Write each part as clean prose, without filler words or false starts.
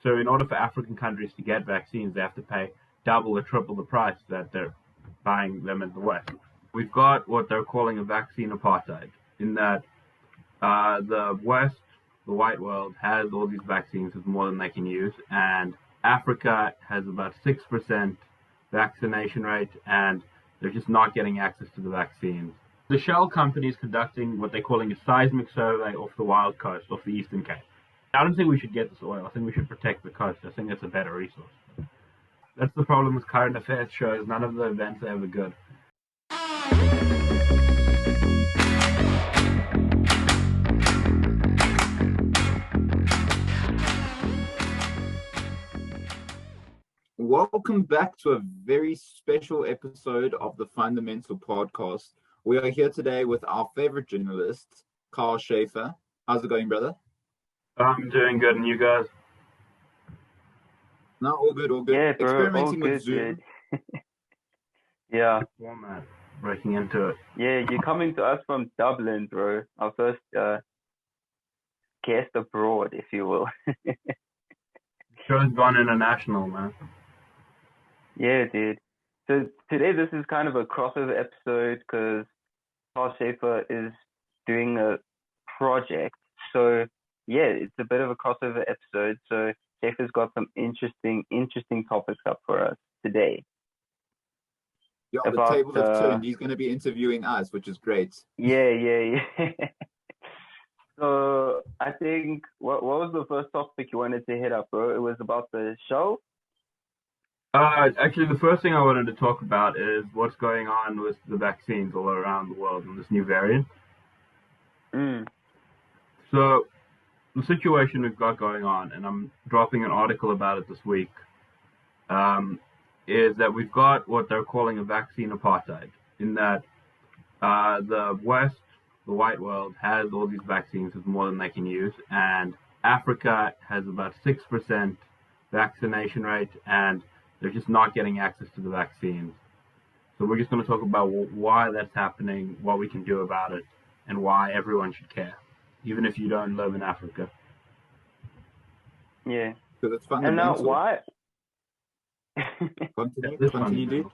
So in order for African countries to get vaccines, they have to pay double or triple the price that they're buying them in the West. We've got what they're calling a vaccine apartheid, in that the West, the white world, has all these vaccines with more than they can use, and Africa has about 6% vaccination rate, and they're just not getting access to the vaccines. The shell company is conducting what they're calling a seismic survey off the wild coast, off the Eastern Cape. I don't think we should get this oil. I think we should protect the coast. I think it's a better resource. That's the problem with current affairs shows. None of the events are ever good. Welcome back to a very special episode of the Fundamental Podcast. We are here today with our favorite journalist, Carl Schaefer. How's it going, brother? I'm doing good, and you guys? No, all good, all good. Yeah, bro, Experimenting all with good, Zoom. dude. Yeah. Format, breaking into it. Yeah, you're coming to us from Dublin, bro. Our first guest abroad, if you will. Show's gone international, man. Yeah, dude. So today this is kind of a crossover episode because Carl Schaefer is doing a project. So yeah, it's a bit of a crossover episode. So Schaefer's got some interesting topics up for us today. Yeah, the tables have turned. He's going to be interviewing us, which is great. Yeah. So I think what was the first topic you wanted to hit up, bro? It was about the show? Actually, the first thing I wanted to talk about is what's going on with the vaccines all around the world and this new variant. So the situation we've got going on, and I'm dropping an article about it this week, is that we've got what they're calling a vaccine apartheid, in that the West, the white world, has all these vaccines with more than they can use, and Africa has about 6% vaccination rate, and they're just not getting access to the vaccines. So we're just going to talk about why that's happening, what we can do about it, and why everyone should care, even if you don't live in Africa. Yeah. Because it's And now why? Continue, dude.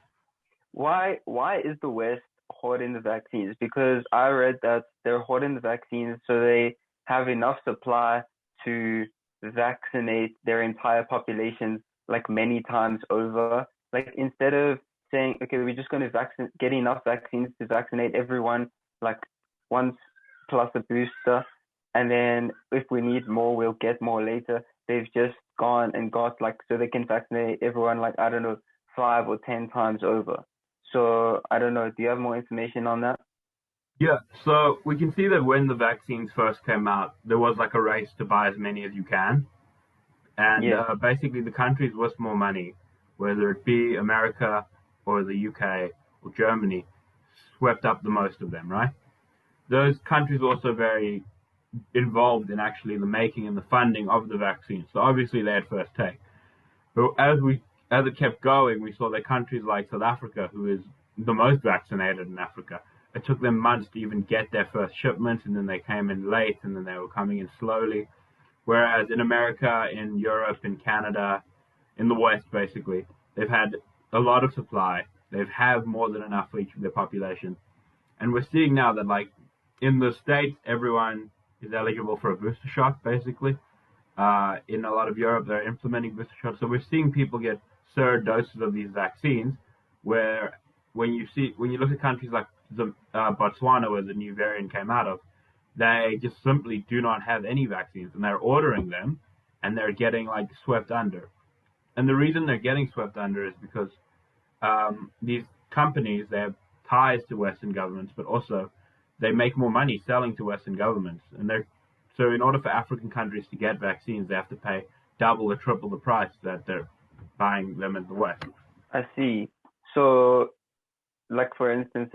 Why is the West hoarding the vaccines? Because I read that they're hoarding the vaccines so they have enough supply to vaccinate their entire population like many times over. Like instead of saying, okay, we're just going to get enough vaccines to vaccinate everyone like once plus a booster, and then if we need more, we'll get more later. They've just gone and got so they can vaccinate everyone 5 or 10 times over. So I don't know. Do you have more information on that? Yeah, so we can see that when the vaccines first came out, there was a race to buy as many as you can. And basically the countries with more money, whether it be America or the UK or Germany, swept up the most of them, right? Those countries are also very involved in actually the making and the funding of the vaccine. So obviously they had first take. But as it kept going, we saw that countries like South Africa, who is the most vaccinated in Africa, it took them months to even get their first shipments, and then they came in late, and then they were coming in slowly. Whereas in America, in Europe, in Canada, in the West, basically, they've had a lot of supply. They've have more than enough for each of their population. And we're seeing now that, in the States, everyone is eligible for a booster shot, basically. In a lot of Europe, they're implementing booster shots. So we're seeing people get third doses of these vaccines, where when you look at countries like Botswana, where the new variant came out of, they just simply do not have any vaccines, and they're ordering them, and they're getting swept under. And the reason they're getting swept under is because these companies, they have ties to Western governments, but also they make more money selling to Western governments. And so in order for African countries to get vaccines, they have to pay double or triple the price that they're buying them in the West. I see. So, for instance,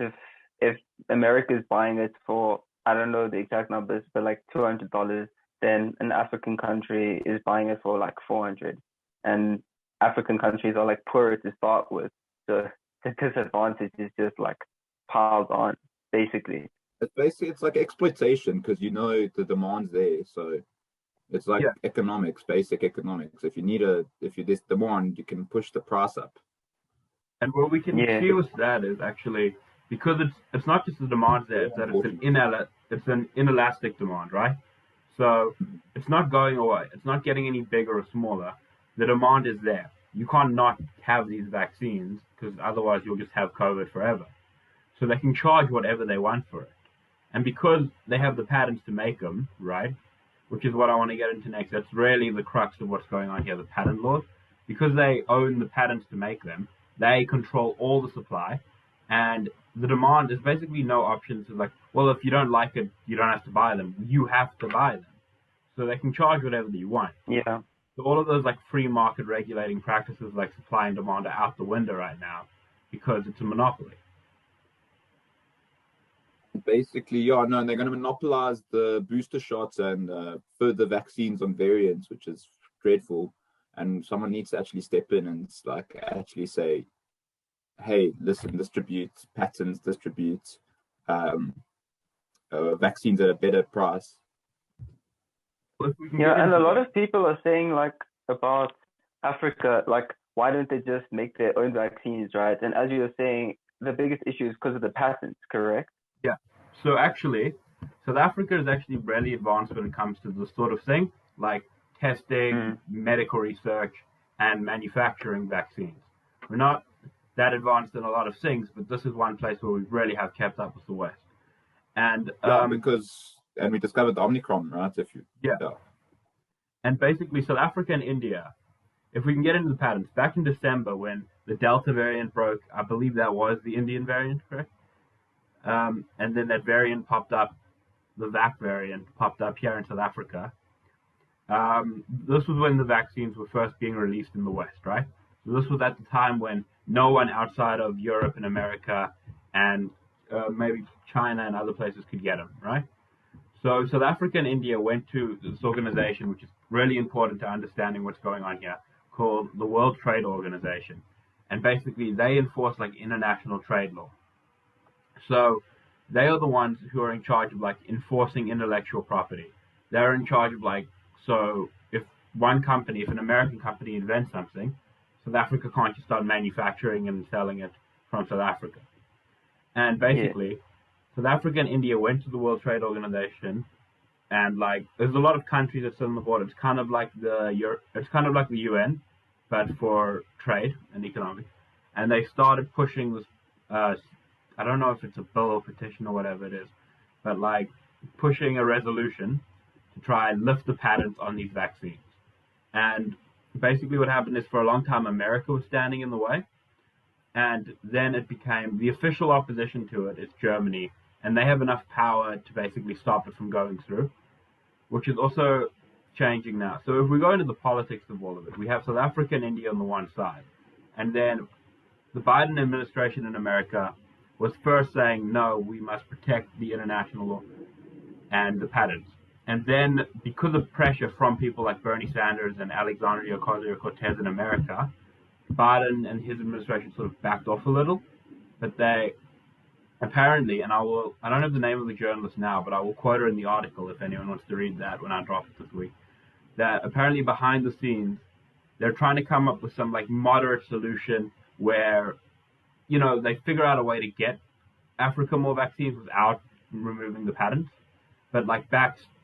if America is buying it for, I don't know the exact numbers, but $200, then an African country is buying it for $400. And African countries are poorer to start with. So the disadvantage is just piled on, basically. It's like exploitation, because the demand's there. So It's like economics, basic economics. If there's demand, you can push the price up. And what we can see with that is actually, because it's not just the demand there, it's that it's an inelastic demand, right? So it's not going away. It's not getting any bigger or smaller. The demand is there. You can't not have these vaccines because otherwise you'll just have COVID forever. So they can charge whatever they want for it. And because they have the patents to make them, right, which is what I want to get into next, that's really the crux of what's going on here, the patent laws. Because they own the patents to make them, they control all the supply, and the demand is basically no options. It's like, well, if you don't like it, you don't have to buy them. You have to buy them. So they can charge whatever you want. Yeah. So all of those like free market regulating practices like supply and demand are out the window right now because it's a monopoly. Basically, they're going to monopolize the booster shots and further vaccines on variants, which is dreadful. And someone needs to actually step in and like actually say, hey, listen, distribute patents, distribute vaccines at a better price. And a lot of people are saying like about Africa, like why don't they just make their own vaccines, right? And as you were saying, the biggest issue is because of the patents, correct? Yeah. So actually, South Africa is actually really advanced when it comes to this sort of thing, like testing, medical research, and manufacturing vaccines. We're not that advanced in a lot of things, but this is one place where we really have kept up with the West. And and we discovered the Omicron, right? And basically, South Africa and India, if we can get into the patents, back in December when the Delta variant broke, I believe that was the Indian variant, correct? And then that variant popped up, the VAC variant popped up here in South Africa. This was when the vaccines were first being released in the West, right? So this was at the time when no one outside of Europe and America and maybe China and other places could get them, right? So South Africa and India went to this organization, which is really important to understanding what's going on here, called the World Trade Organization. And basically they enforce like international trade law. So they are the ones who are in charge of like enforcing intellectual property. They're in charge of like, so if an American company invents something, South Africa can't just start manufacturing and selling it from South Africa. And basically, South Africa and India went to the World Trade Organization, and like there's a lot of countries that sit on the board. It's kind of like the UN, but for trade and economics. And they started pushing this. I don't know if it's a bill or petition or whatever it is, but like pushing a resolution to try and lift the patents on these vaccines. And basically what happened is for a long time America was standing in the way, and then it became the official opposition to it is Germany, and they have enough power to basically stop it from going through, which is also changing now. So if we go into the politics of all of it, we have South Africa and India on the one side, and then the Biden administration in America was first saying, no, we must protect the international law and the patents. And then because of pressure from people like Bernie Sanders and Alexandria Ocasio-Cortez in America, Biden and his administration sort of backed off a little. But they apparently, and I don't have the name of the journalist now, but I will quote her in the article if anyone wants to read that when I drop it this week, that apparently behind the scenes, they're trying to come up with some like moderate solution where, you know, they figure out a way to get Africa more vaccines without removing the patents. But like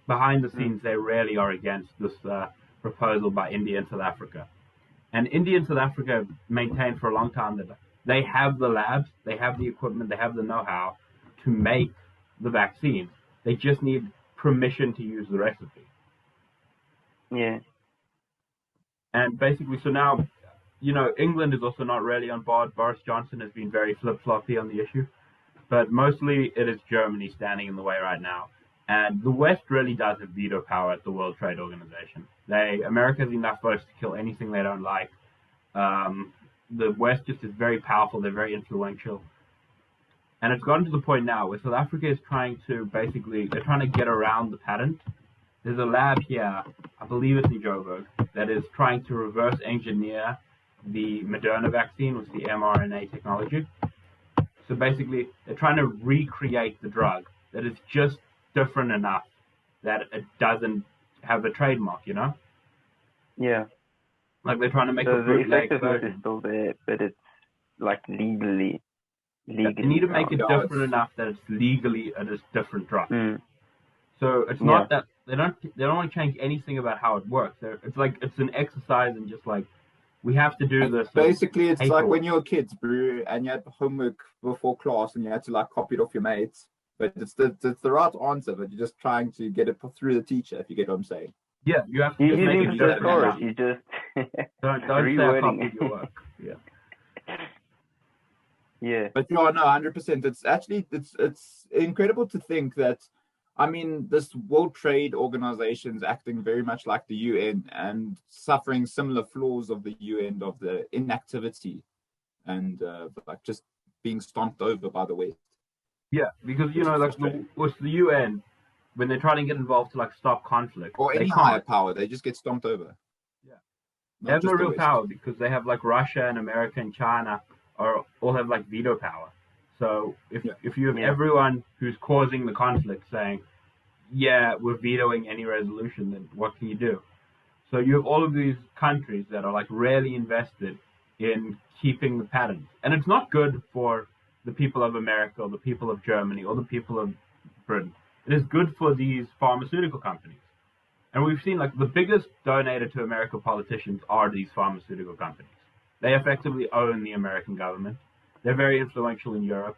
behind the scenes, they really are against this proposal by India and South Africa. And India and South Africa have maintained for a long time that they have the labs, they have the equipment, they have the know-how to make the vaccines. They just need permission to use the recipe. Yeah. And basically, so now, you know, England is also not really on board. Boris Johnson has been very flip-floppy on the issue. But mostly it is Germany standing in the way right now. And the West really does have veto power at the World Trade Organization. America has enough votes to kill anything they don't like. The West just is very powerful. They're very influential. And it's gotten to the point now where South Africa is trying to they're trying to get around the patent. There's a lab here, I believe it's in Joburg, that is trying to reverse engineer the Moderna vaccine with the mRNA technology. So basically, they're trying to recreate the drug that is just different enough that it doesn't have a trademark, you know? Yeah. Like they're trying to make So a the bootleg effectiveness version. is still there, but it's like legally They need to make it bound. different enough that it's legally a different drug. Mm. So it's Yeah. not that they don't want to change anything about how it works. It's like it's an exercise and just like we have to do this. Basically, it's like paperwork. when you were kids, bro, and you had homework before class and you had to like copy it off your mates. But it's the right answer, but you're just trying to get it through the teacher, if you get what I'm saying. Yeah, you have to You just make use it the different. thesaurus. You just don't say I rewording. copied your work. Yeah. Yeah. But yeah, no, 100%. It's actually it's incredible to think that, I mean, this World Trade Organization is acting very much like the UN and suffering similar flaws of the UN, of the inactivity and like just being stomped over by the West. Yeah, because you know, like with the UN, when they're trying to get involved to like stop conflict, or any higher power, they just get stomped over. Yeah, they have no real power because they have like Russia and America and China all have like veto power. So if you have everyone who's causing the conflict saying, yeah, we're vetoing any resolution, then what can you do? So you have all of these countries that are like really invested in keeping the patterns. And it's not good for the people of America or the people of Germany or the people of Britain. It is good for these pharmaceutical companies. And we've seen like the biggest donator to American politicians are these pharmaceutical companies. They effectively own the American government. They're very influential in Europe.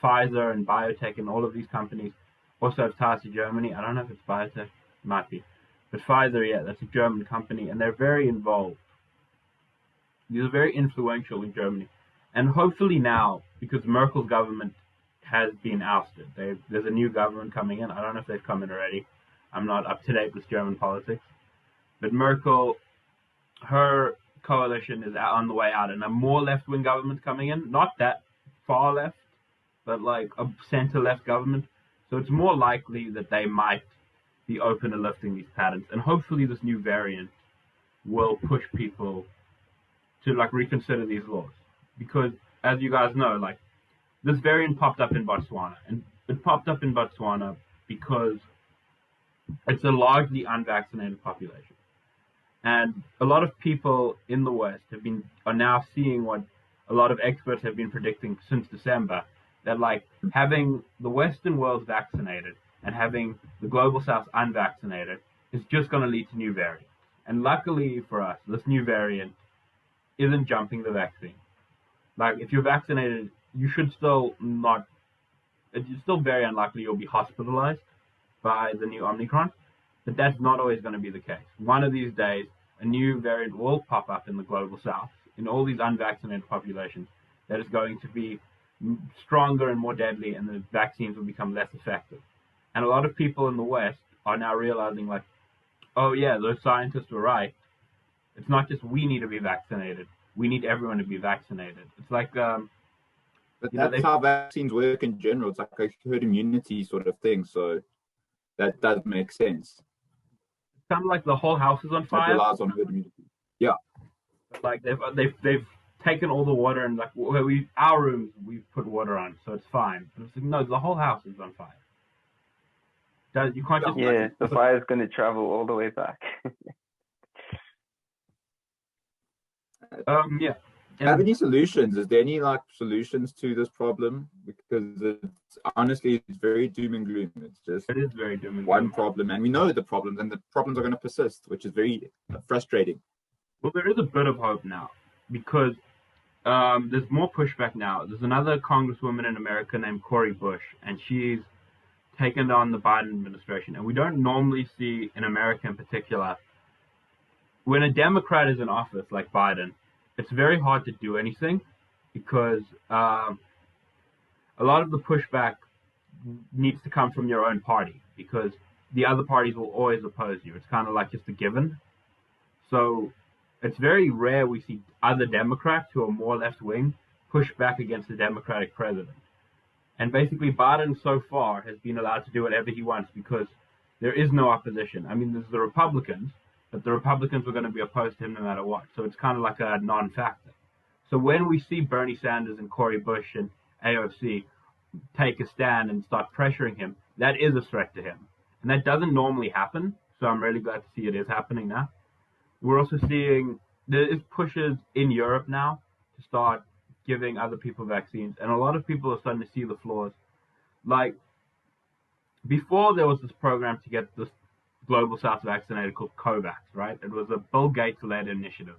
Pfizer and biotech and all of these companies also have ties to Germany. I don't know if it's biotech. It might be. But Pfizer, yeah, that's a German company, and they're very involved. These are very influential in Germany. And hopefully now, because Merkel's government has been ousted, there's a new government coming in. I don't know if they've come in already. I'm not up to date with German politics. But Merkel, her coalition is on the way out, and a more left-wing government coming in. Not that far left, but like a center-left government. So it's more likely that they might be open to lifting these patterns. And hopefully this new variant will push people to like reconsider these laws. Because as you guys know, like this variant popped up in Botswana. And it popped up in Botswana because it's a largely unvaccinated population. And a lot of people in the West are now seeing what a lot of experts have been predicting since December, that like having the Western world vaccinated and having the global South unvaccinated is just going to lead to new variants. And luckily for us, this new variant isn't jumping the vaccine. Like if you're vaccinated, you should still not, it's still very unlikely you'll be hospitalized by the new Omicron, but that's not always going to be the case. One of these days, a new variant will pop up in the global South, in all these unvaccinated populations, that is going to be stronger and more deadly, and the vaccines will become less effective. And a lot of people in the West are now realizing, like, oh yeah, those scientists were right. It's not just we need to be vaccinated. We need everyone to be vaccinated. It's like... but that's how vaccines work in general. It's like a herd immunity sort of thing. So that does make sense. It's kind of like the whole house is on fire. It relies on herd immunity. Yeah. But like they've taken all the water and like our rooms we've put water on, so it's fine. But it's like, no, the whole house is on fire. You can't just the fire's going to travel all the way back. Yeah. Have any solutions? Is there any like solutions to this problem? Because honestly, it's very doom and gloom. It is very doom and gloom. One problem, and we know the problems, and the problems are going to persist, which is very frustrating. Well, there is a bit of hope now because there's more pushback now. There's another congresswoman in America named Cori Bush, and she's taken on the Biden administration. And we don't normally see in America in particular, when a Democrat is in office like Biden, it's very hard to do anything because a lot of the pushback needs to come from your own party because the other parties will always oppose you. It's kind of like just a given. So it's very rare we see other Democrats who are more left-wing push back against the Democratic president. And basically Biden so far has been allowed to do whatever he wants because there is no opposition. I mean, there's the Republicans, but the Republicans were going to be opposed to him no matter what. So it's kind of like a non-factor. So when we see Bernie Sanders and Cori Bush and AOC take a stand and start pressuring him, that is a threat to him. And that doesn't normally happen. So I'm really glad to see it is happening now. We're also seeing there is pushes in Europe now to start giving other people vaccines, and a lot of people are starting to see the flaws. Like, before there was this program to get this global south vaccinated called COVAX, right? It was a Bill Gates-led initiative.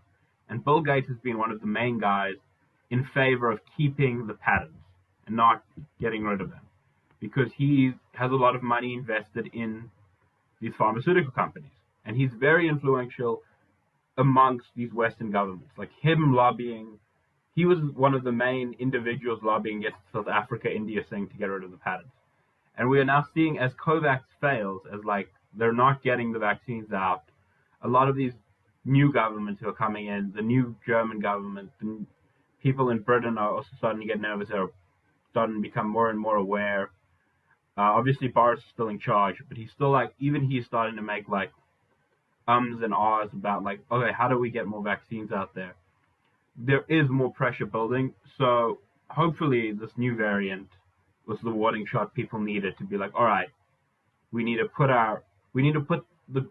And Bill Gates has been one of the main guys in favor of keeping the patents and not getting rid of them, because he has a lot of money invested in these pharmaceutical companies. And he's very influential amongst these Western governments. Like him lobbying, he was one of the main individuals lobbying against the South Africa-India thing to get rid of the patents. And we are now seeing, as COVAX fails, as like they're not getting the vaccines out, a lot of these new governments who are coming in, the new German government, the people in Britain are also starting to get nervous. They're starting to become more and more aware. Obviously, Boris is still in charge, but he's still like, even he's starting to make like ums and ahs about like, okay, how do we get more vaccines out there? There is more pressure building. So hopefully this new variant was the warning shot people needed to be like, all right, we need to put the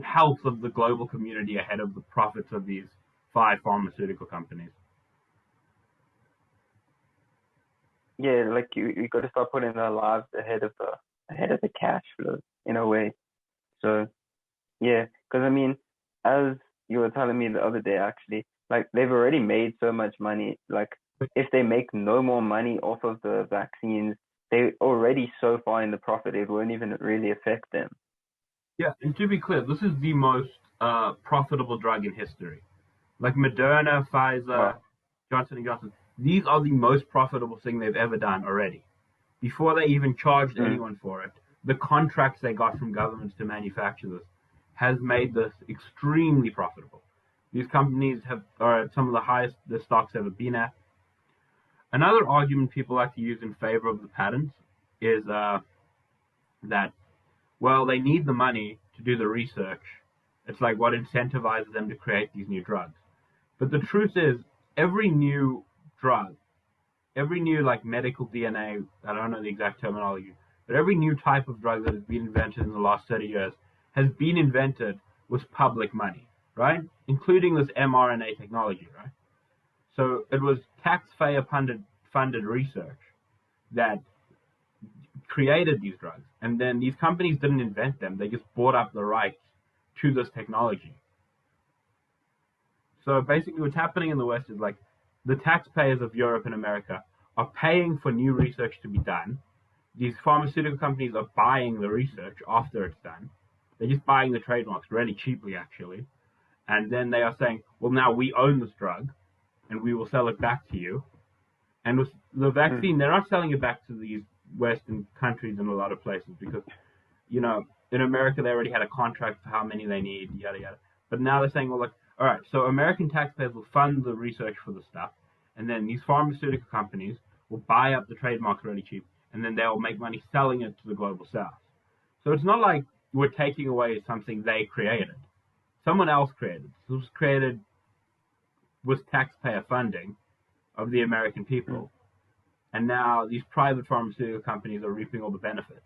health of the global community ahead of the profits of these 5 pharmaceutical companies. Yeah, like you got to start putting their lives ahead of the cash flow in a way. So yeah, because I mean, as you were telling me the other day, actually, like they've already made so much money. Like if they make no more money off of the vaccines, they're already so far in the profit, it won't even really affect them. Yeah, and to be clear, this is the most profitable drug in history. Like Moderna, Pfizer, Johnson & Johnson, these are the most profitable thing they've ever done already. Before they even charged anyone for it, the contracts they got from governments to manufacture this has made this extremely profitable. These companies are at some of the highest the stocks ever been at. Another argument people like to use in favor of the patents is that, well, they need the money to do the research. It's like what incentivizes them to create these new drugs. But the truth is, every new drug, every new like medical DNA, I don't know the exact terminology, but every new type of drug that has been invented in the last 30 years has been invented with public money, right? Including this mRNA technology, right? So it was taxpayer-funded research that created these drugs. And then these companies didn't invent them. They just bought up the rights to this technology. So basically what's happening in the West is like the taxpayers of Europe and America are paying for new research to be done. These pharmaceutical companies are buying the research after it's done. They're just buying the trademarks really cheaply, actually. And then they are saying, well, now we own this drug and we will sell it back to you. And with the vaccine, they're not selling it back to these Western countries in a lot of places because, you know, in America, they already had a contract for how many they need, yada, yada. But now they're saying, well, look, all right, so American taxpayers will fund the research for the stuff. And then these pharmaceutical companies will buy up the trademarks really cheap. And then they'll make money selling it to the global south. So it's not like we're taking away something they created. Someone else created. This was created with taxpayer funding of the American people. And now these private pharmaceutical companies are reaping all the benefits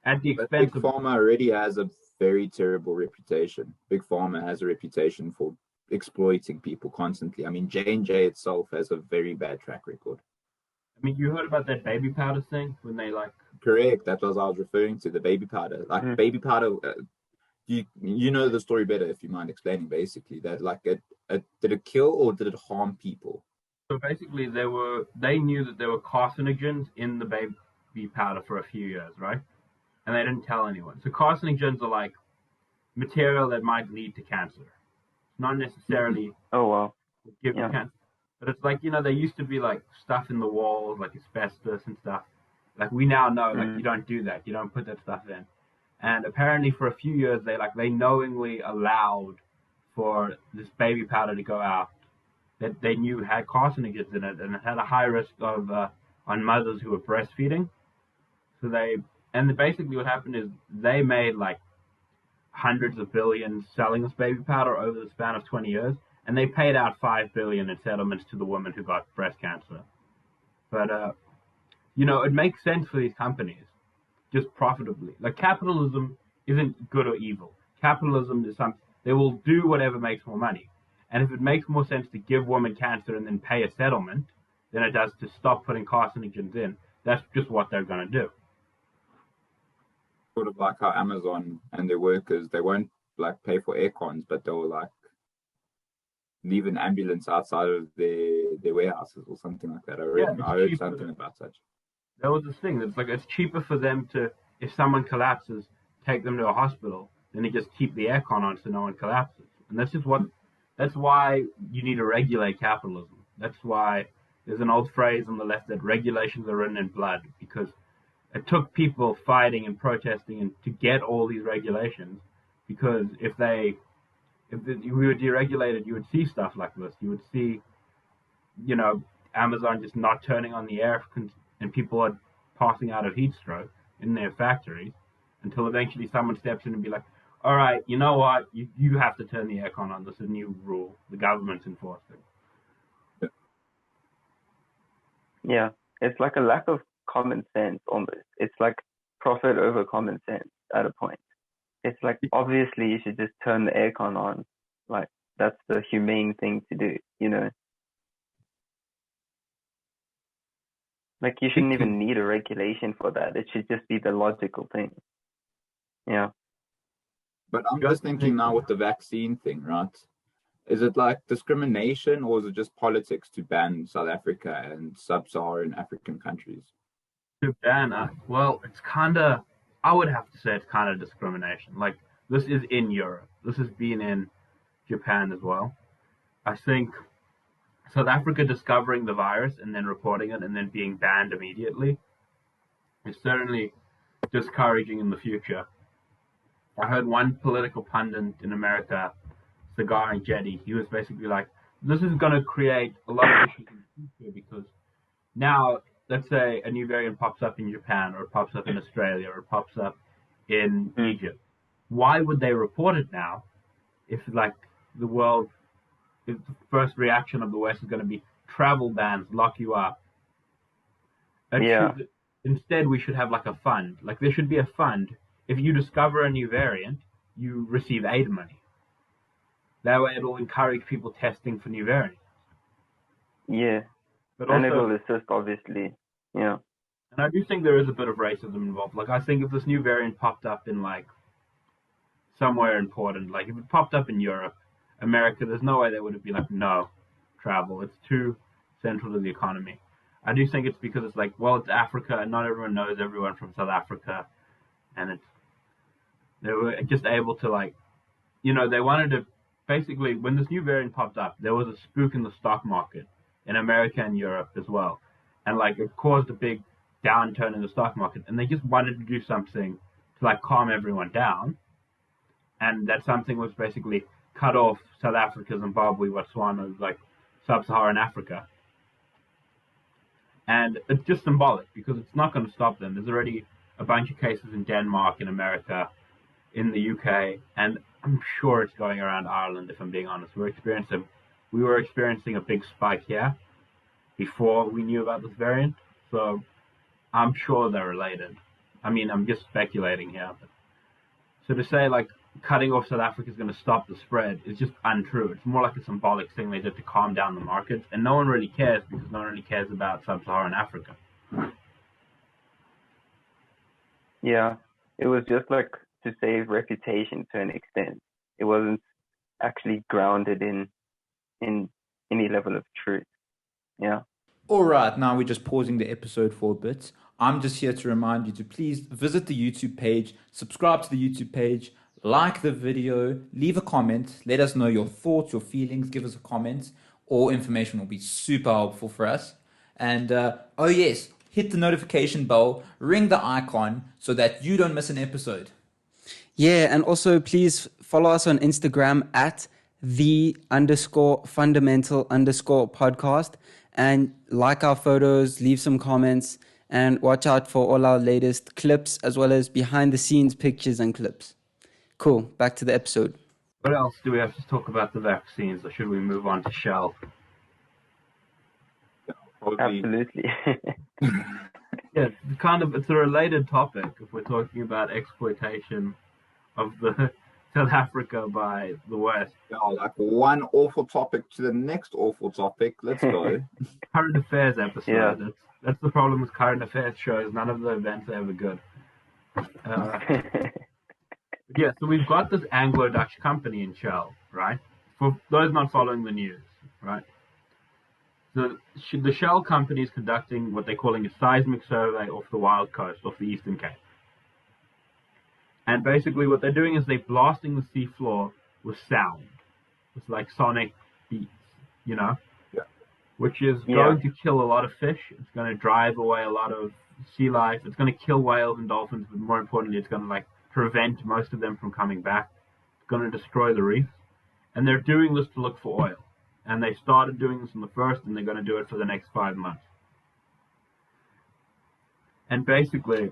at the expense of... Big Pharma already has a very terrible reputation. Big Pharma has a reputation for exploiting people constantly. I mean, J&J itself has a very bad track record. I mean, you heard about that baby powder thing when they like... Correct. That was what I was referring to, the baby powder. Like baby powder... You know the story better if you mind explaining. Basically, that like did it kill or did it harm people? So basically, they knew that there were carcinogens in the baby powder for a few years, right? And they didn't tell anyone. So carcinogens are like material that might lead to cancer, not necessarily. Oh wow. Give you cancer, but it's like, you know, there used to be like stuff in the walls like asbestos and stuff. Like we now know, like you don't do that. You don't put that stuff in. And apparently for a few years, they knowingly allowed for this baby powder to go out that they knew had carcinogens in it, and it had a high risk of on mothers who were breastfeeding. So basically what happened is they made like hundreds of billions selling this baby powder over the span of 20 years, and they paid out $5 billion in settlements to the women who got breast cancer. But you know, it makes sense for these companies. Just profitably. Like capitalism isn't good or evil. capitalism is something, they will do whatever makes more money. And if it makes more sense to give women cancer and then pay a settlement than it does to stop putting carcinogens in, that's just what they're going to do. Sort of like how Amazon and their workers, they won't like pay for air cons, but they'll like leave an ambulance outside of their warehouses or something like that. I heard something about such. That was the thing. It's like it's cheaper for them to, if someone collapses, take them to a hospital than to just keep the aircon on so no one collapses. And that's why you need to regulate capitalism. That's why there's an old phrase on the left that regulations are written in blood, because it took people fighting and protesting and to get all these regulations, because if we were deregulated, you would see stuff like this. You would see, Amazon just not turning on the air and people are passing out of heat stroke in their factories until eventually someone steps in and be like, all right, you know what? You have to turn the aircon on. This is a new rule. The government's enforcing. Yeah, it's like a lack of common sense almost. It's like profit over common sense at a point. It's like, obviously you should just turn the aircon on. Like, that's the humane thing to do, Like, you shouldn't even need a regulation for that. It should just be the logical thing. Yeah. But I'm just thinking now with the vaccine thing, right? Is it like discrimination, or is it just politics to ban South Africa and sub-Saharan African countries? To ban, it's kind of, I would have to say it's kind of discrimination. Like, this is in Europe. This has been in Japan as well. I think South Africa discovering the virus and then reporting it and then being banned immediately is certainly discouraging in the future. I heard one political pundit in America, Cigar and Jetty, he was basically like, this is going to create a lot of issues in the future, because now, let's say a new variant pops up in Japan, or it pops up in Australia, or it pops up in Egypt. Why would they report it now if if the first reaction of the West is going to be travel bans, lock you up? Instead, we should have like a fund. Like, there should be a fund. If you discover a new variant, you receive aid money. That way it will encourage people testing for new variants. Yeah. But and also, it will assist, obviously. Yeah. And I do think there is a bit of racism involved. Like, I think if this new variant popped up in, like, somewhere important, like if it popped up in Europe, America, there's no way they would have been like, no, travel. It's too central to the economy. I do think it's because it's like, well, it's Africa, and not everyone knows everyone from South Africa. And they were just able to, like, they wanted to, basically, when this new variant popped up, there was a spook in the stock market in America and Europe as well. And, like, it caused a big downturn in the stock market. And they just wanted to do something to, like, calm everyone down. And that something was basically cut off South Africa, Zimbabwe, Botswana, like sub-Saharan Africa. And it's just symbolic, because it's not going to stop them. There's already a bunch of cases in Denmark, in America, in the UK, and I'm sure it's going around Ireland, if I'm being honest. We were experiencing a big spike here before we knew about this variant, so I'm sure they're related. I mean, I'm just speculating here. So to say, like, cutting off South Africa is going to stop the spread is just untrue. It's more like a symbolic thing they did to calm down the markets, and no one really cares, because no one really cares about sub-Saharan Africa. Yeah, it was just like to save reputation to an extent. It wasn't actually grounded in any level of truth. Yeah. All right, now we're just pausing the episode for a bit. I'm just here to remind you to please visit the YouTube page, subscribe to the YouTube page, like the video, leave a comment, let us know your thoughts, your feelings, give us a comment. All information will be super helpful for us. And oh yes, hit the notification bell, ring the icon so that you don't miss an episode. Yeah, and also please follow us on Instagram at _fundamental_podcast, and like our photos, leave some comments, and watch out for all our latest clips as well as behind the scenes pictures and clips. Cool, back to the episode. What else do we have to talk about the vaccines, or should we move on to Shell? Absolutely. Yeah, it's a related topic if we're talking about exploitation of the South Africa by the West. Yeah, like one awful topic to the next awful topic. Let's go. Current affairs episode. Yeah. That's the problem with current affairs shows. None of the events are ever good. Yeah, so we've got this Anglo-Dutch company in Shell, right? For those not following the news, right? So the Shell company is conducting what they're calling a seismic survey off the wild coast, off the Eastern Cape. And basically what they're doing is they're blasting the seafloor with sound. It's like sonic beats, you know? Yeah. Which is going to kill a lot of fish. It's going to drive away a lot of sea life. It's going to kill whales and dolphins, but more importantly, it's going to like prevent most of them from coming back. It's going to destroy the reef. And they're doing this to look for oil. And they started doing this on the 1st, and they're going to do it for the next 5 months. And basically,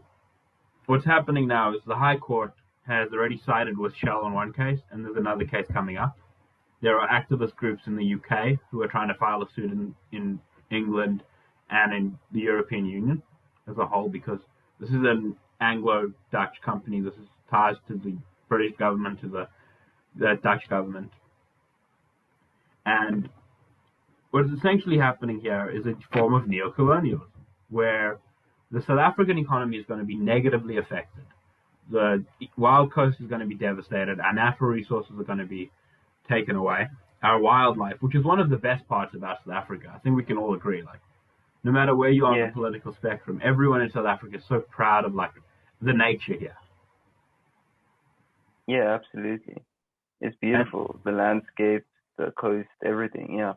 what's happening now is the High Court has already sided with Shell on one case, and there's another case coming up. There are activist groups in the UK who are trying to file a suit in England and in the European Union as a whole, because this is an Anglo-Dutch company. This is ties to the British government, to the Dutch government. And what is essentially happening here is a form of neocolonialism, where the South African economy is going to be negatively affected. The wild coast is going to be devastated. Our natural resources are going to be taken away. Our wildlife, which is one of the best parts about South Africa, I think we can all agree. Like, no matter where you are on the political spectrum, everyone in South Africa is so proud of like the nature here. Yeah, absolutely. It's beautiful. The landscape, the coast, everything. Yeah.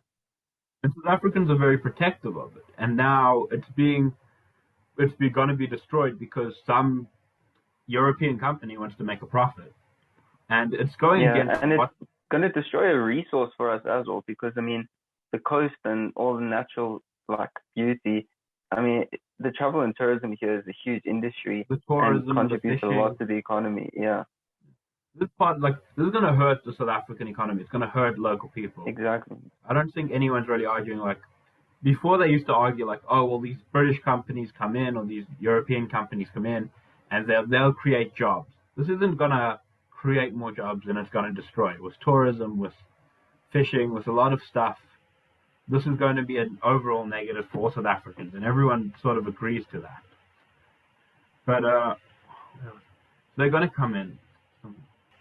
And South Africans are very protective of it. And now it's going to be destroyed because some European company wants to make a profit. And it's going against and it's going to destroy a resource for us as well, because, I mean, the coast and all the natural, like, beauty, I mean, the travel and tourism here is a huge industry. The tourism, and contributes a lot to the economy, This is going to hurt the South African economy. It's going to hurt local people. Exactly. I don't think anyone's really arguing, like, before they used to argue, like, oh, well, these British companies come in or these European companies come in and they'll create jobs. This isn't going to create more jobs than it's going to destroy. With tourism, with fishing, with a lot of stuff, this is going to be an overall negative for South Africans, and everyone sort of agrees to that. But they're going to come in.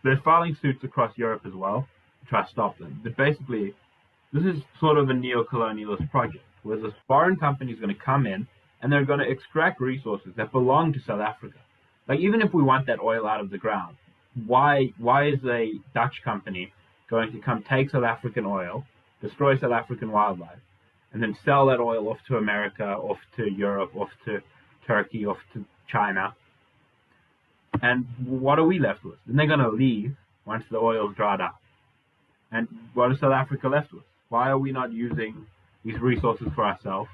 They're filing suits across Europe as well to try to stop them. But basically, this is sort of a neo-colonialist project, where this foreign company is going to come in and they're going to extract resources that belong to South Africa. Like, even if we want that oil out of the ground, why is a Dutch company going to come take South African oil, destroy South African wildlife, and then sell that oil off to America, off to Europe, off to Turkey, off to China? And what are we left with? Then they're going to leave once the oil's dried up. And what is South Africa left with? Why are we not using these resources for ourselves?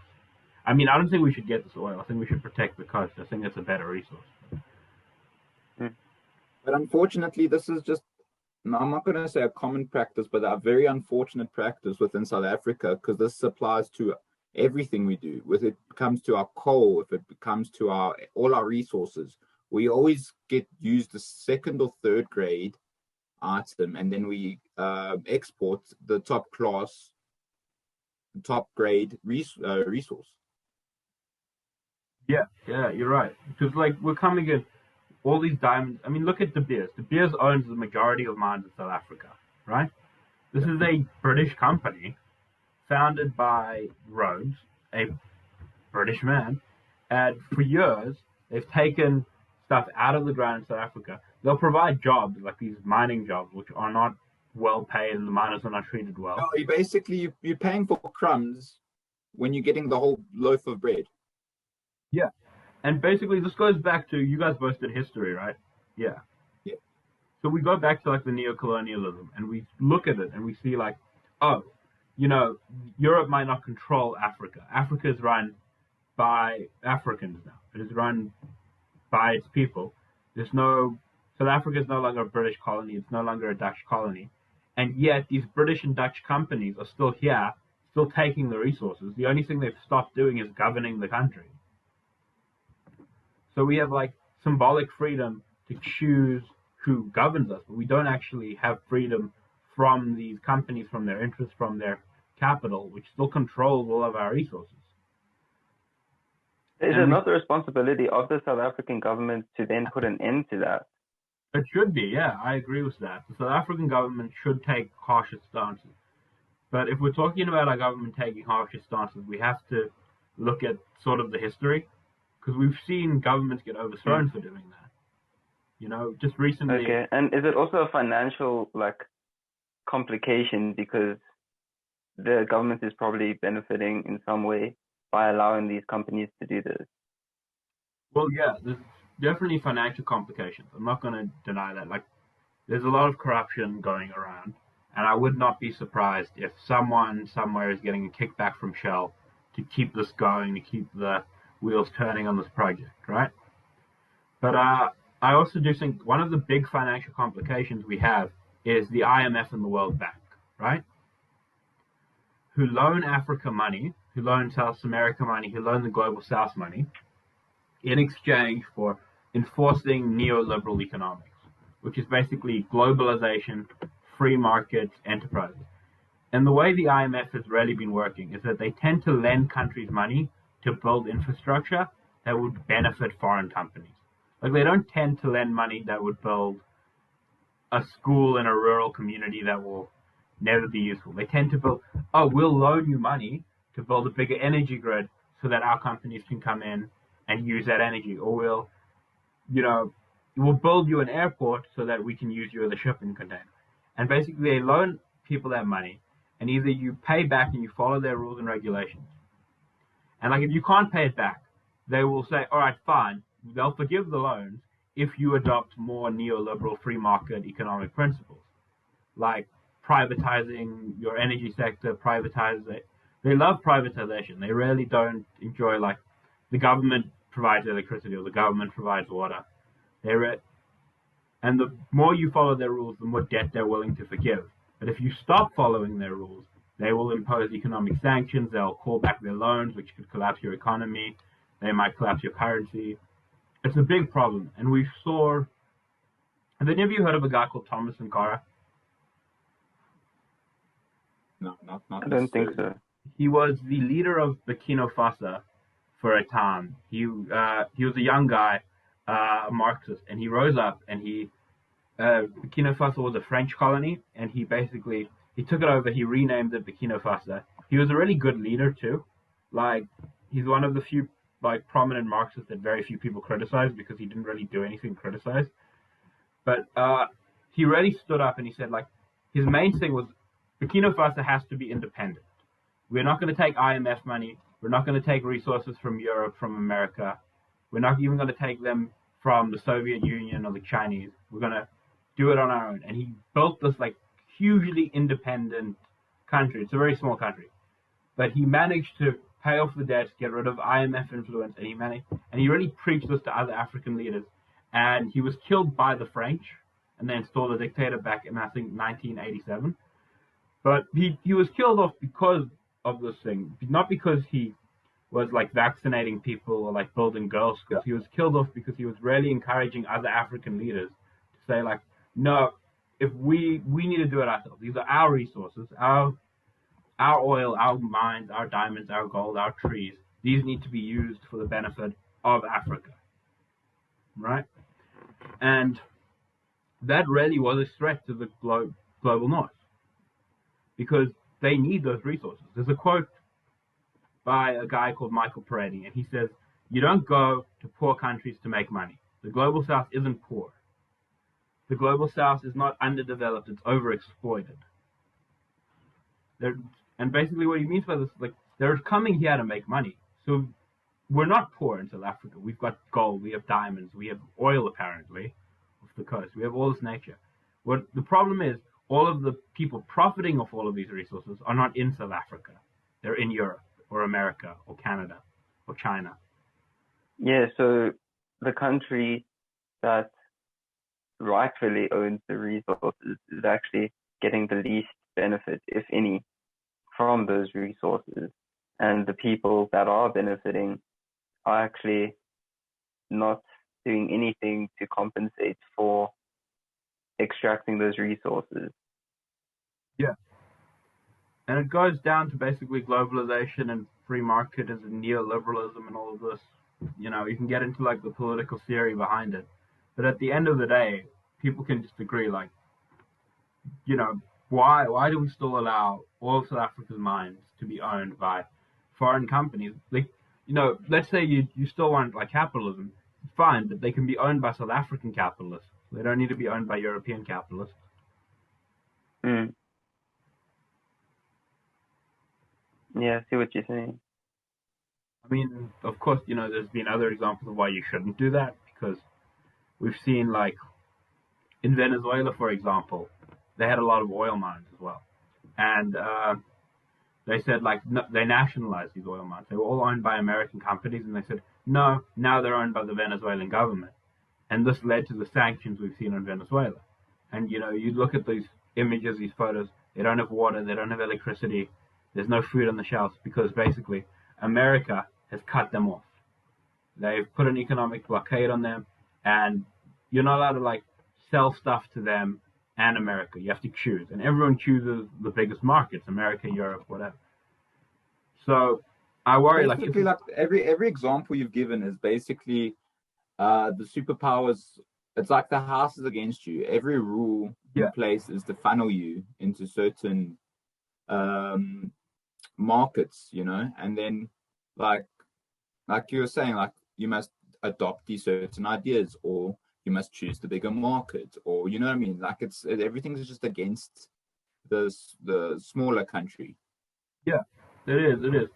I mean, I don't think we should get this oil. I think we should protect the coast. I think it's a better resource. But unfortunately, this is just, I'm not going to say a common practice, but a very unfortunate practice within South Africa, because this applies to everything we do. If it comes to our coal, if it comes to all our resources, we always use the second or third grade item, and then we export the top grade resource. Yeah, you're right. Because, like, we're coming in all these diamonds. I mean, look at De Beers. De Beers owns the majority of mines in South Africa, right? This is a British company founded by Rhodes, a British man, and for years they've taken stuff out of the ground in South Africa. They'll provide jobs, like these mining jobs, which are not well paid and the miners are not treated well. No, you're paying for crumbs when you're getting the whole loaf of bread. Yeah. And basically this goes back to, you guys both did history, right? Yeah. So we go back to like the neocolonialism and we look at it and we see like, oh, you know, Europe might not control Africa. Africa is run by Africans now. It is run by its people. South Africa is no longer a British colony. It's no longer a Dutch colony. And yet these British and Dutch companies are still here, still taking the resources. The only thing they've stopped doing is governing the country. So we have like symbolic freedom to choose who governs us, but we don't actually have freedom from these companies, from their interests, from their capital, which still controls all of our resources. Is it not the responsibility of the South African government to then put an end to that? It should be, yeah, I agree with that. The South African government should take harsher stances. But if we're talking about our government taking harsher stances, we have to look at sort of the history, because we've seen governments get overthrown for doing that. You know, just recently. Okay, and is it also a financial complication because the government is probably benefiting in some way by allowing these companies to do this? Well, yeah, there's definitely financial complications. I'm not going to deny that. Like, there's a lot of corruption going around, and I would not be surprised if someone somewhere is getting a kickback from Shell to keep this going, to keep the wheels turning on this project, right? But I also do think one of the big financial complications we have is the IMF and the World Bank, right? Who loan Africa money, who loan South America money, who loan the Global South money, in exchange for enforcing neoliberal economics, which is basically globalization, free market enterprises. And the way the IMF has really been working is that they tend to lend countries money to build infrastructure that would benefit foreign companies. Like, they don't tend to lend money that would build a school in a rural community that will never be useful. They tend to build, we'll loan you money to build a bigger energy grid so that our companies can come in and use that energy. Or we'll build you an airport so that we can use you as a shipping container. And basically they loan people that money, and either you pay back and you follow their rules and regulations. And if you can't pay it back, they will say, all right, fine. They'll forgive the loans if you adopt more neoliberal free market economic principles, like privatizing your energy sector, They love privatization. They really don't enjoy, the government provides electricity or the government provides water. And the more you follow their rules, the more debt they're willing to forgive. But if you stop following their rules, they will impose economic sanctions. They'll call back their loans, which could collapse your economy. They might collapse your currency. It's a big problem. And have any of you heard of a guy called Thomas Sankara? No, not I don't think so. He was the leader of Burkina Faso for a time. He was a young guy, a Marxist, and he rose up, and Burkina Faso was a French colony, and he took it over. He renamed it Burkina Faso. He was a really good leader too. He's one of the few prominent Marxists that very few people criticize, because he didn't really do anything to criticize. But he really stood up, and he said his main thing was Burkina Faso has to be independent. We're not going to take IMF money. We're not going to take resources from Europe, from America. We're not even going to take them from the Soviet Union or the Chinese. We're going to do it on our own. And he built this hugely independent country. It's a very small country. But he managed to pay off the debt, get rid of IMF influence, and he really preached this to other African leaders. And he was killed by the French, and they installed a dictator back in, I think, 1987. But he was killed off because of this thing, not because he was vaccinating people or building girls' schools. He was killed off because he was really encouraging other African leaders to say no, if we need to do it ourselves. These are our resources, our oil, our mines, our diamonds, our gold, our trees. These need to be used for the benefit of Africa, right? And that really was a threat to the global north, because they need those resources. There's a quote by a guy called Michael Peretti, and he says, you don't go to poor countries to make money. The global south isn't poor. The global south is not underdeveloped, it's overexploited. And basically what he means by this, they're coming here to make money. So we're not poor in South Africa. We've got gold, we have diamonds, we have oil apparently off the coast. We have all this nature. What the problem is, all of the people profiting off all of these resources are not in South Africa. They're in Europe or America or Canada or China. Yeah, so the country that rightfully owns the resources is actually getting the least benefit, if any, from those resources. And the people that are benefiting are actually not doing anything to compensate for extracting those resources. Yeah. And it goes down to basically globalization and free market and neoliberalism and all of this. You know, you can get into like the political theory behind it. But at the end of the day, people can just agree, like, you know, why do we still allow all of South Africa's mines to be owned by foreign companies? Like, you know, let's say you still want like capitalism, fine, but they can be owned by South African capitalists. They don't need to be owned by European capitalists. Mm. Yeah, I see what you're saying. I mean, of course, you know, there's been other examples of why you shouldn't do that, because we've seen, like, in Venezuela, for example, they had a lot of oil mines as well. And they said, like, no, they nationalized these oil mines. They were all owned by American companies, and they said, no, now they're owned by the Venezuelan government. And this led to the sanctions we've seen in Venezuela. And, you know, you look at these images, these photos, they don't have water, they don't have electricity, there's no food on the shelves, because basically America has cut them off. They've put an economic blockade on them, and you're not allowed to, like, sell stuff to them and America. You have to choose, and everyone chooses the biggest markets: America, Europe, whatever. So I worry, basically, like every example you've given is basically the superpowers. It's like the house is against you. Every rule in place is to funnel you into certain markets, you know, and then like you were saying, like, you must adopt these certain ideas, or you must choose the bigger market, or, you know what I mean? Like, everything's just against the smaller country. Yeah, it is.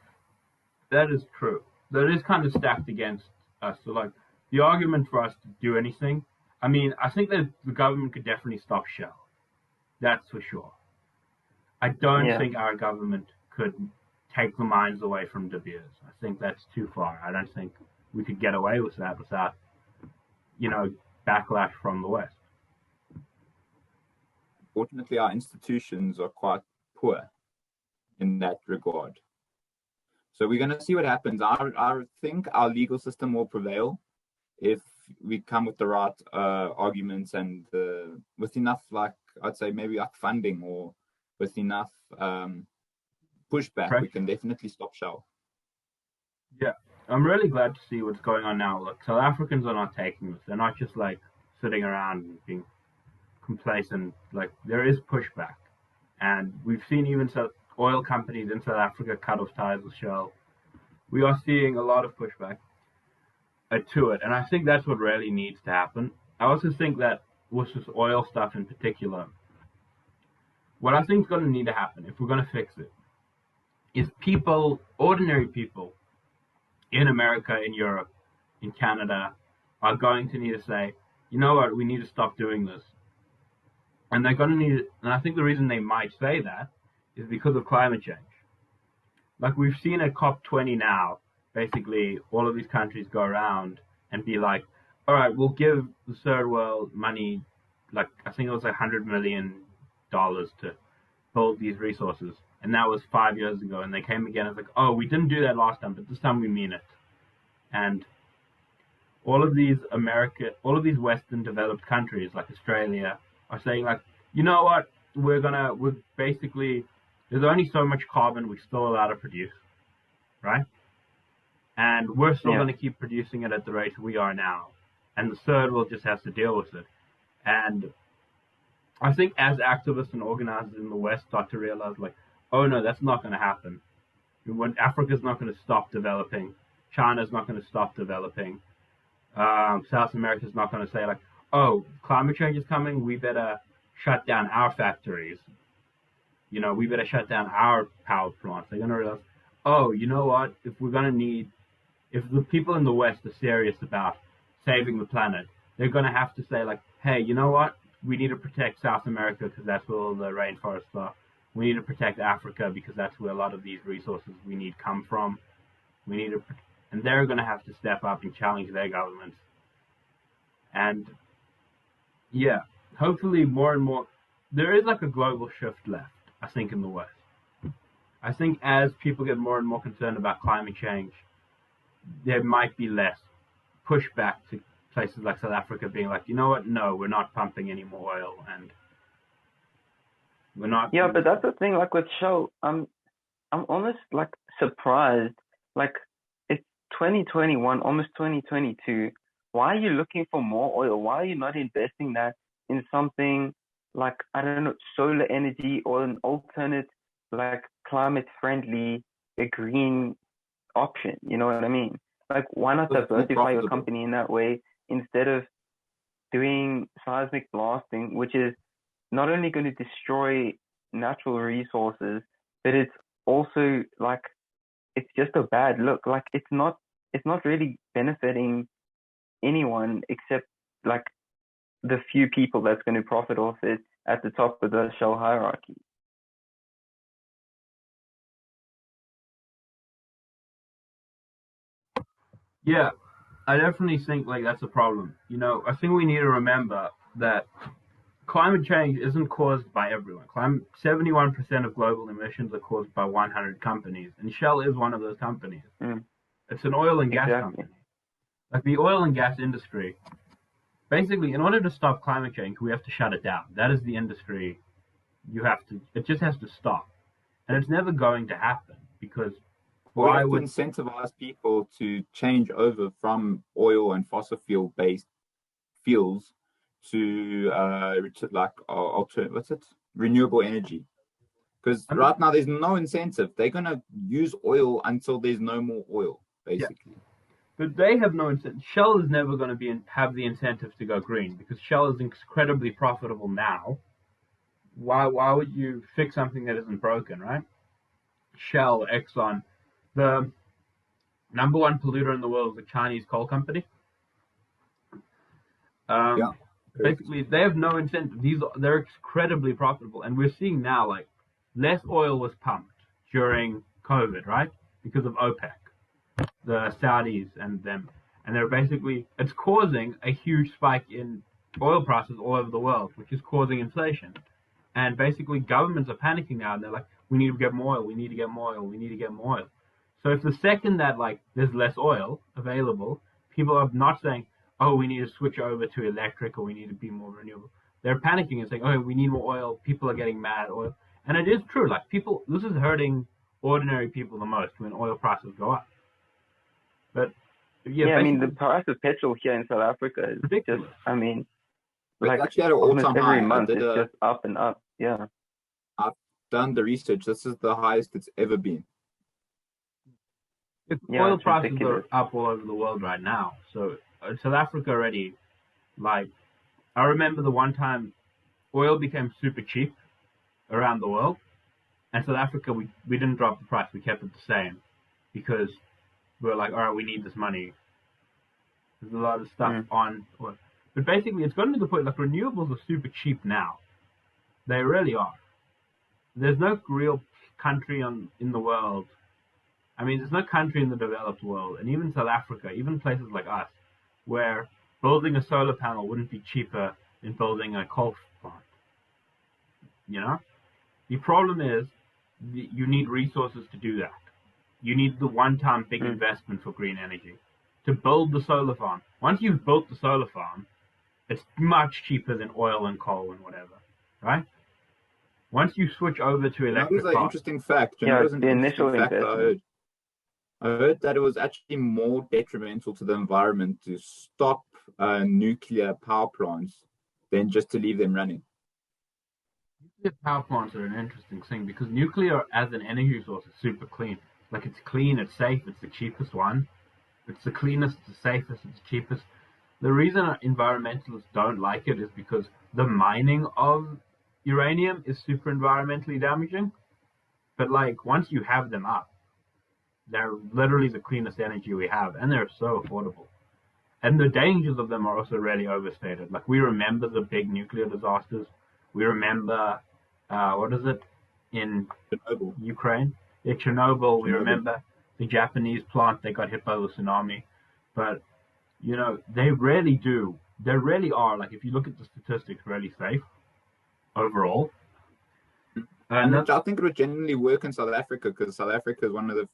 That is true. That is kind of stacked against us. So, like, the argument for us to do anything, I mean, I think that the government could definitely stop Shell. That's for sure. I don't think our government could take the mines away from De Beers. I think that's too far. I don't think we could get away with that without, you know, backlash from the West. Fortunately, our institutions are quite poor in that regard. So we're going to see what happens. I think our legal system will prevail if we come with the right arguments and with enough, like, I'd say maybe like funding, or with enough pushback, we can definitely stop Shell. Yeah, I'm really glad to see what's going on now. Look, South Africans are not taking this. They're not just like sitting around and being complacent. Like, there is pushback, and we've seen even oil companies in South Africa cut off ties with Shell. We are seeing a lot of pushback to it, and I think that's what really needs to happen. I also think that with this oil stuff in particular, what I think is going to need to happen, if we're going to fix it, is people, ordinary people in America, in Europe, in Canada, are going to need to say, you know what, we need to stop doing this. And they're going to need, and I think the reason they might say that is because of climate change. Like, we've seen at COP20 now, basically all of these countries go around and be like, all right, we'll give the third world money, like, I think it was like $100 million to build these resources. And that was 5 years ago. And they came again and was like, oh, we didn't do that last time, but this time we mean it. And all of these Western developed countries like Australia are saying, like, you know what, we're basically, there's only so much carbon we're still allowed to produce, right? And we're still going to keep producing it at the rate we are now. And the third world just has to deal with it. And I think as activists and organizers in the West start to realize, like, oh no, that's not going to happen. When Africa's not going to stop developing, China's not going to stop developing, South America's not going to say, like, oh, climate change is coming, we better shut down our factories. You know, we better shut down our power plants. They're going to realize, oh, you know what, if the people in the West are serious about saving the planet, they're going to have to say, like, hey, you know what, we need to protect South America because that's where all the rainforests are. We need to protect Africa because that's where a lot of these resources we need come from. And they're going to have to step up and challenge their governments. And yeah, hopefully more and more, there is like a global shift left, I think, in the West. I think as people get more and more concerned about climate change, there might be less pushback to places like South Africa being like, you know what? No, we're not pumping any more oil, and we're not. Yeah, but that's the thing. Like with Shell, I'm almost like surprised. Like it's 2021, almost 2022. Why are you looking for more oil? Why are you not investing that in something like, I don't know, solar energy or an alternate, like climate friendly, a green option? You know what I mean? Like, why not Because it's more diversify your profitable. company in that way instead of doing seismic blasting, which is not only going to destroy natural resources, but it's also like, it's just a bad look. Like it's not really benefiting anyone except like the few people that's going to profit off it at the top of the Shell hierarchy. Yeah, I definitely think like that's a problem. I think we need to remember that climate change isn't caused by everyone. 71% of global emissions are caused by 100 companies, and Shell is one of those companies. Mm, It's an oil and gas exactly. company. Like the oil and gas industry, basically, in order to stop climate change, we have to shut it down. That is the industry. It just has to stop. And it's never going to happen because We why have to would, incentivize people to change over from oil and fossil fuel based fuels to renewable energy. Because right now there's no incentive. They're gonna use oil until there's no more oil, basically. but they have no incentive. Shell is never going to have the incentive to go green because Shell is incredibly profitable now. Why would you fix something that isn't broken, right? Shell, Exxon, the number one polluter in the world is a Chinese coal company. Yeah. Basically, they have no incentive. They're incredibly profitable, and we're seeing now like less oil was pumped during COVID, right? Because of OPEC, the Saudis and them, and it's causing a huge spike in oil prices all over the world, which is causing inflation. And basically, governments are panicking now, and they're like, "We need to get more oil. We need to get more oil. We need to get more oil." So if the second that like there's less oil available, people are not saying, "Oh, we need to switch over to electric or we need to be more renewable." They're panicking and saying, "Oh, we need more oil." People are getting mad at oil, and it is true. Like this is hurting ordinary people the most when oil prices go up. But yeah, I mean the price of petrol here in South Africa is ridiculous. just, I mean, It's like actually at an almost all-time every high. month it's just up and up. Yeah. I've done the research. This is the highest it's ever been. Oil prices ridiculous. are up all over the world right now. So South Africa already, like, I remember the one time oil became super cheap around the world, and South Africa we didn't drop the price. We kept it the same because we were like, all right, we need this money. There's a lot of stuff on oil. But basically, it's gotten to the point like renewables are super cheap now. They really are. There's no real country in the world. I mean, there's no country in the developed world, and even South Africa, even places like us, where building a solar panel wouldn't be cheaper than building a coal plant. The problem is you need resources to do that. You need the one-time big investment for green energy to build the solar farm. Once you've built the solar farm, it's much cheaper than oil and coal and whatever, right? Once you switch over to electric That was an interesting fact. The initial investment. I heard that it was actually more detrimental to the environment to stop nuclear power plants than just to leave them running. Nuclear power plants are an interesting thing because nuclear as an energy source is super clean. Like it's clean, it's safe, it's the cheapest one. It's the cleanest, the safest, it's the cheapest. The reason environmentalists don't like it is because the mining of uranium is super environmentally damaging. But like once you have them up, they're literally the cleanest energy we have, and they're so affordable. And the dangers of them are also really overstated. Like we remember the big nuclear disasters. We remember, in Chernobyl. Ukraine? Yeah, Chernobyl. We remember the Japanese plant that got hit by the tsunami. But, they really are, like if you look at the statistics, really safe overall. And I think it would genuinely work in South Africa because South Africa is one of the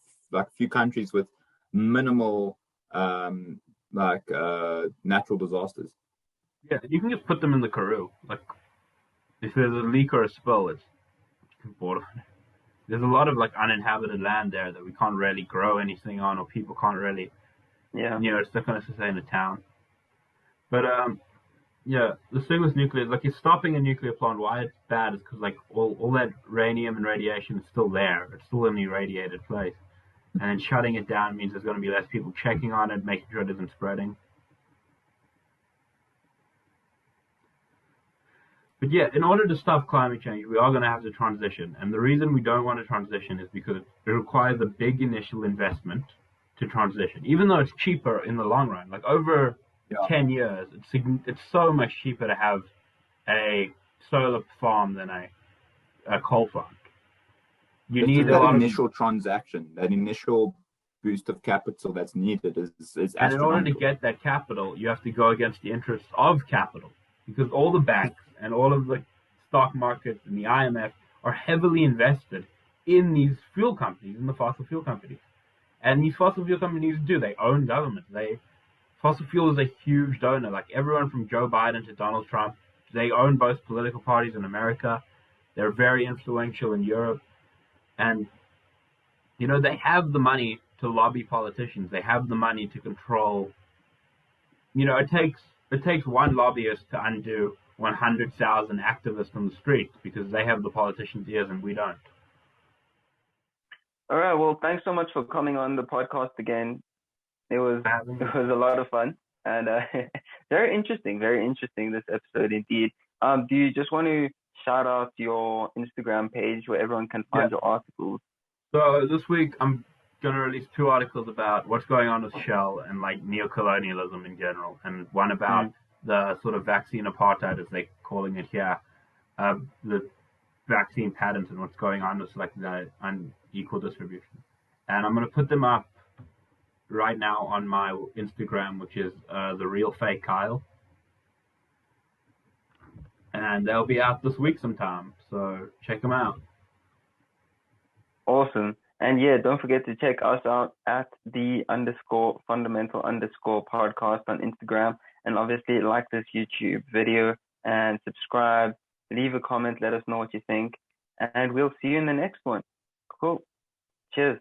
few countries with minimal like natural disasters. Yeah, you can just put them in the Karoo. Like, if there's a leak or a spill, it's borderline. There's a lot of like uninhabited land there that we can't really grow anything on, or people can't really, it's not going to sustain a town. But yeah, the thing with nuclear is like, you're stopping a nuclear plant. Why it's bad is because like all that radium and radiation is still there. It's still in the irradiated place, and then shutting it down means there's going to be less people checking on it, making sure it isn't spreading. But yeah, in order to stop climate change, we are going to have to transition. And the reason we don't want to transition is because it requires a big initial investment to transition, even though it's cheaper in the long run. Like over 10 years, it's so much cheaper to have a solar farm than a coal farm. You need that initial transaction, that initial boost of capital that's needed is astronomical. And in order to get that capital, you have to go against the interests of capital, because all the banks and all of the stock markets and the IMF are heavily invested in these fuel companies, in the fossil fuel companies. And these fossil fuel companies they own governments. Fossil fuel is a huge donor. Like everyone from Joe Biden to Donald Trump, they own both political parties in America. They're very influential in Europe. And, they have the money to lobby politicians. They have the money to control. It takes one lobbyist to undo 100,000 activists on the street, because they have the politicians' ears and we don't. All right. Well, thanks so much for coming on the podcast again. It was a lot of fun and very interesting this episode indeed. Do you just want to shout out your Instagram page where everyone can find your articles? So this week I'm going to release 2 articles about what's going on with Shell and like neocolonialism in general, and one about the sort of vaccine apartheid, as they're calling it here, the vaccine patents and what's going on with like the unequal distribution. And I'm going to put them up right now on my Instagram, which is the real fake Kyle, and they'll be out this week sometime, so check them out. Awesome. And yeah, don't forget to check us out at _fundamental_podcast on Instagram. And obviously like this YouTube video and subscribe, leave a comment, let us know what you think. And we'll see you in the next one. Cool. Cheers.